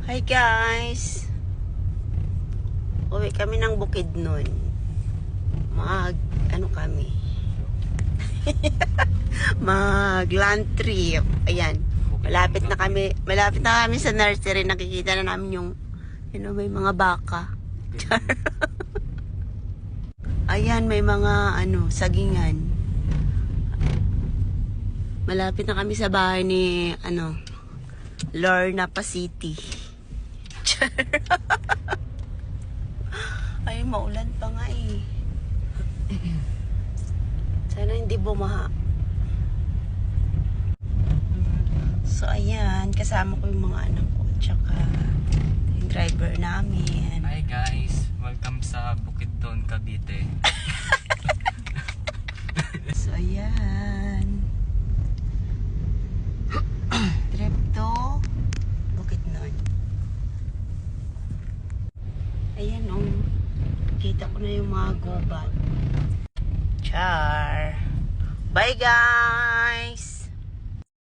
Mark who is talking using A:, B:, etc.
A: Hi guys! Uwi kami ng Bukidnon. Ano kami? Mag-land trip. Ayan. Malapit na kami sa nursery. Nakikita na namin yung, may mga baka. Ayan, may mga, sagingan. Malapit na kami sa bahay ni, Lorna Pasiti. Ay, maulan pa nga eh. Sana hindi bumaha. So, ayan. Kasama ko yung mga anak ko. Tsaka, yung driver namin.
B: Hi guys! Welcome sa Bukidnon, Cavite.
A: So, ayan. Trip to Bukidnon. Ayan, kita ko na yung mga gubat. Char! Bye, guys!